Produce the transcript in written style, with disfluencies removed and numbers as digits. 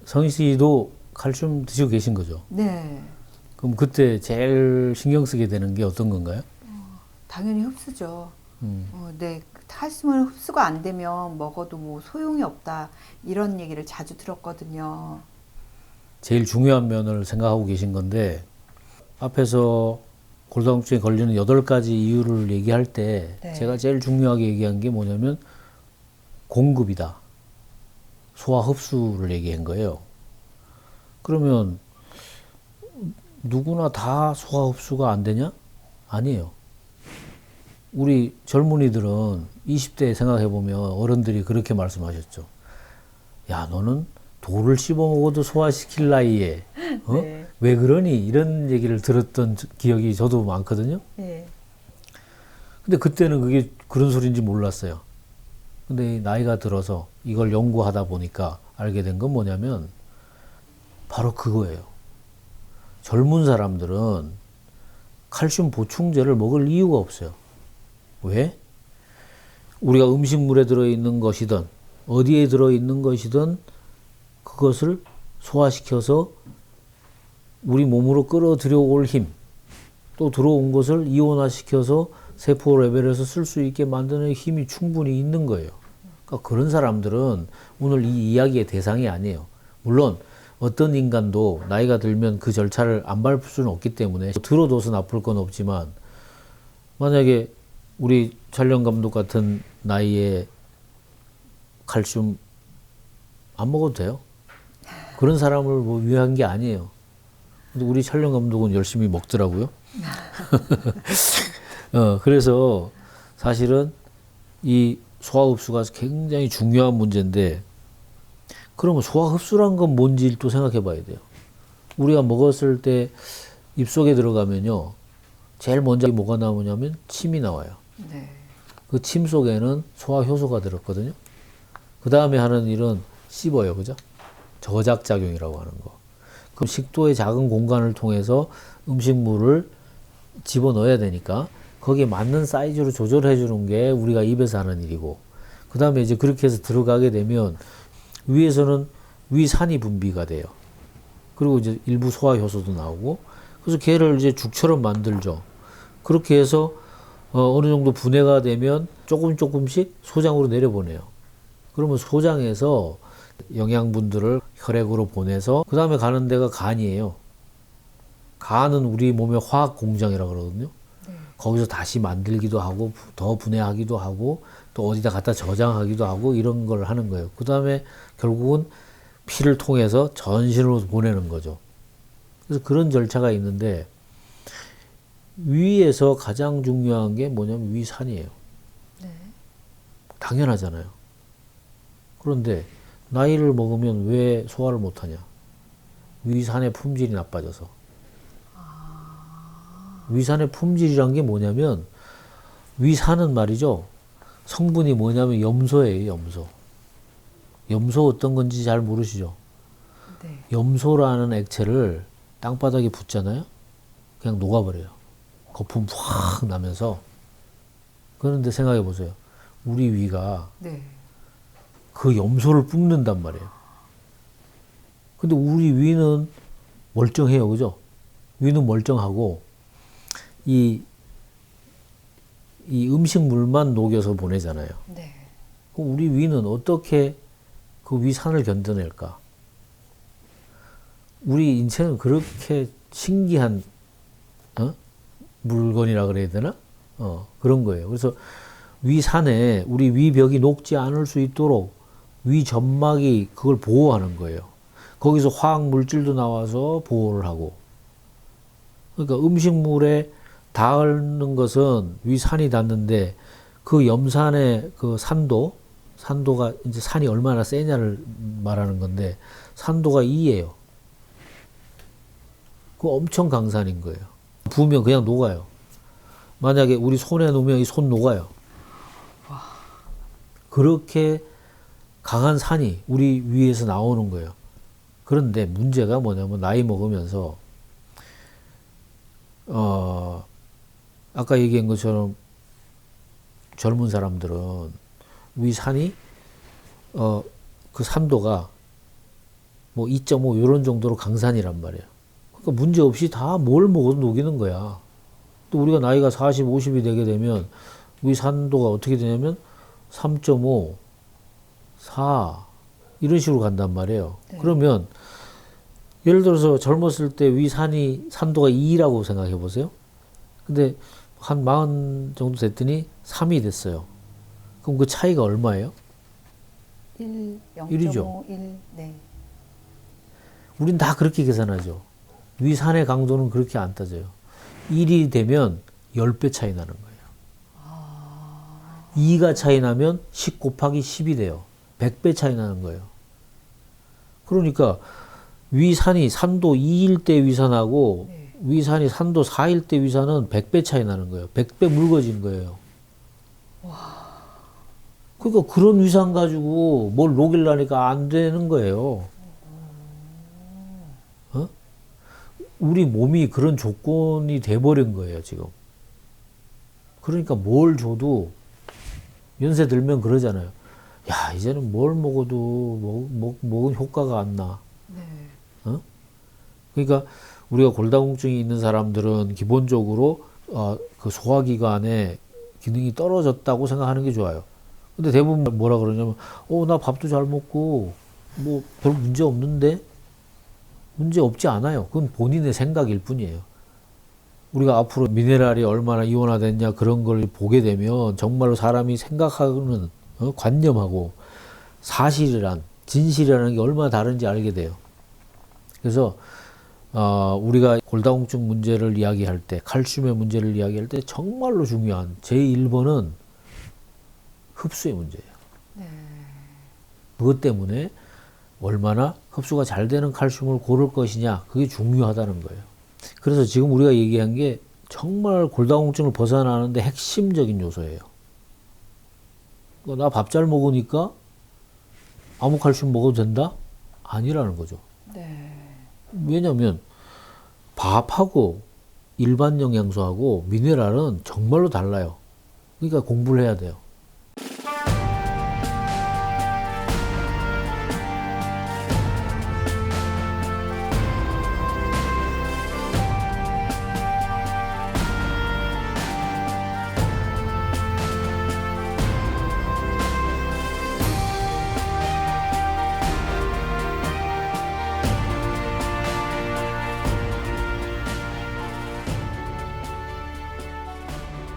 성희 씨도 칼슘 드시고 계신 거죠? 네. 그럼 그때 제일 신경 쓰게 되는 게 어떤 건가요? 당연히 흡수죠. 네. 칼슘은 흡수가 안 되면 먹어도 뭐 소용이 없다. 이런 얘기를 자주 들었거든요. 제일 중요한 면을 생각하고 계신 건데 앞에서 골다공증에 걸리는 8가지 이유를 얘기할 때 네. 제가 제일 중요하게 얘기한 게 뭐냐면 공급이다. 소화 흡수를 얘기한 거예요. 그러면 누구나 다 소화 흡수가 안 되냐? 아니에요. 우리 젊은이들은 20대 생각해보면 어른들이 그렇게 말씀하셨죠. 야, 너는 돌을 씹어 먹어도 소화시킬 나이에 네. 왜 그러니? 이런 얘기를 들었던 기억이 저도 많거든요. 네. 근데 그때는 그게 그런 소리인지 몰랐어요. 근데 나이가 들어서 이걸 연구하다 보니까 알게 된 건 뭐냐면 바로 그거예요. 젊은 사람들은 칼슘 보충제를 먹을 이유가 없어요. 왜? 우리가 음식물에 들어있는 것이든 어디에 들어있는 것이든 그것을 소화시켜서 우리 몸으로 끌어들여 올 힘, 또 들어온 것을 이온화시켜서 세포 레벨에서 쓸 수 있게 만드는 힘이 충분히 있는 거예요. 그러니까 그런 사람들은 오늘 이 이야기의 대상이 아니에요. 물론 어떤 인간도 나이가 들면 그 절차를 안 밟을 수는 없기 때문에 들어둬서 나쁠 건 없지만 만약에 우리 촬영 감독 같은 나이에 칼슘 안 먹어도 돼요. 그런 사람을 뭐 위한 게 아니에요. 근데 우리 촬영 감독은 열심히 먹더라고요. 그래서 사실은 이 소화 흡수가 굉장히 중요한 문제인데 그러면 소화 흡수란 건 뭔지 또 생각해 봐야 돼요. 우리가 먹었을 때 입속에 들어가면요. 제일 먼저 뭐가 나오냐면 침이 나와요. 네. 그 침 속에는 소화 효소가 들었거든요. 그 다음에 하는 일은 씹어요. 그죠? 저작작용이라고 하는 거. 그럼 식도의 작은 공간을 통해서 음식물을 집어넣어야 되니까 거기에 맞는 사이즈로 조절해 주는 게 우리가 입에서 하는 일이고 그 다음에 이제 그렇게 해서 들어가게 되면 위에서는 위산이 분비가 돼요. 그리고 이제 일부 소화 효소도 나오고 그래서 걔를 이제 죽처럼 만들죠. 그렇게 해서 어느 정도 분해가 되면 조금씩 소장으로 내려보내요. 그러면 소장에서 영양분들을 혈액으로 보내서 그 다음에 가는 데가 간이에요. 간은 우리 몸의 화학 공장이라고 그러거든요. 네. 거기서 다시 만들기도 하고 더 분해하기도 하고 또 어디다 갖다 저장하기도 하고 이런 걸 하는 거예요. 그 다음에 결국은 피를 통해서 전신으로 보내는 거죠. 그래서 그런 절차가 있는데 위에서 가장 중요한 게 뭐냐면 위산이에요. 네. 당연하잖아요. 그런데 나이를 먹으면 왜 소화를 못하냐? 위산의 품질이 나빠져서. 위산의 품질이란 게 뭐냐면 위산은 말이죠. 성분이 뭐냐면 염소예요. 염소. 염소 어떤 건지 잘 모르시죠? 네. 염소라는 액체를 땅바닥에 붓잖아요. 그냥 녹아버려요. 거품 확 나면서. 그런데 생각해 보세요. 우리 위가 네. 그 염소를 뿜는단 말이에요. 근데 우리 위는 멀쩡해요. 그죠? 위는 멀쩡하고 이 음식물만 녹여서 보내잖아요. 네. 그럼 우리 위는 어떻게 그 위산을 견뎌낼까? 우리 인체는 그렇게 신기한 물건이라 그래야 되나? 그런 거예요. 그래서 위산에 우리 위벽이 녹지 않을 수 있도록 위 점막이 그걸 보호하는 거예요. 거기서 화학 물질도 나와서 보호를 하고. 그러니까 음식물에 닿는 것은 위산이 닿는데 그 염산의 그 산도가 이제 산이 얼마나 세냐를 말하는 건데 산도가 2예요. 그거 엄청 강산인 거예요. 부으면 그냥 녹아요. 만약에 우리 손에 놓으면 이 손 녹아요. 그렇게 강한 산이 우리 위에서 나오는 거예요. 그런데 문제가 뭐냐면 나이 먹으면서 아까 얘기한 것처럼 젊은 사람들은 위산이 그 산도가 뭐 2.5 이런 정도로 강산이란 말이에요. 그러니까 문제 없이 다 뭘 먹어도 녹이는 거야. 또 우리가 나이가 40, 50이 되게 되면 위 산도가 어떻게 되냐면 3.5, 4 이런 식으로 간단 말이에요. 네. 그러면 예를 들어서 젊었을 때 위 산도가 2라고 생각해 보세요. 근데 한 40 정도 됐더니 3이 됐어요. 그럼 그 차이가 얼마예요? 1, 1이죠. 0.5, 1, 네. 우린 다 그렇게 계산하죠. 위산의 강도는 그렇게 안 따져요. 1이 되면 10배 차이 나는 거예요. 2가 차이 나면 10 곱하기 10이 돼요. 100배 차이 나는 거예요. 그러니까 위산이 산도 2일 때 위산하고 네. 위산이 산도 4일 때 위산은 100배 차이 나는 거예요. 100배 묽어진 거예요. 그러니까 그런 위산 가지고 뭘 녹이려니까 안 되는 거예요. 어? 우리 몸이 그런 조건이 돼버린 거예요, 지금. 그러니까 뭘 줘도 연세 들면 그러잖아요. 야, 이제는 뭘 먹어도 먹은 효과가 안 나. 네. 어? 그러니까 우리가 골다공증이 있는 사람들은 기본적으로 그 소화기관의 기능이 떨어졌다고 생각하는 게 좋아요. 근데 대부분 뭐라 그러냐면, 나 밥도 잘 먹고 뭐 별 문제 없는데? 문제 없지 않아요. 그건 본인의 생각일 뿐이에요. 우리가 앞으로 미네랄이 얼마나 이온화됐냐 그런 걸 보게 되면 정말로 사람이 생각하는 관념하고 사실이란 진실이라는 게 얼마나 다른지 알게 돼요. 그래서 우리가 골다공증 문제를 이야기할 때, 칼슘의 문제를 이야기할 때 정말로 중요한 제1번은 흡수의 문제예요. 네. 그것 때문에 얼마나 흡수가 잘 되는 칼슘을 고를 것이냐, 그게 중요하다는 거예요. 그래서 지금 우리가 얘기한 게 정말 골다공증을 벗어나는데 핵심적인 요소예요. 나 밥 잘 먹으니까 아무 칼슘 먹어도 된다? 아니라는 거죠. 네. 왜냐면 밥하고 일반 영양소하고 미네랄은 정말로 달라요. 그러니까 공부를 해야 돼요.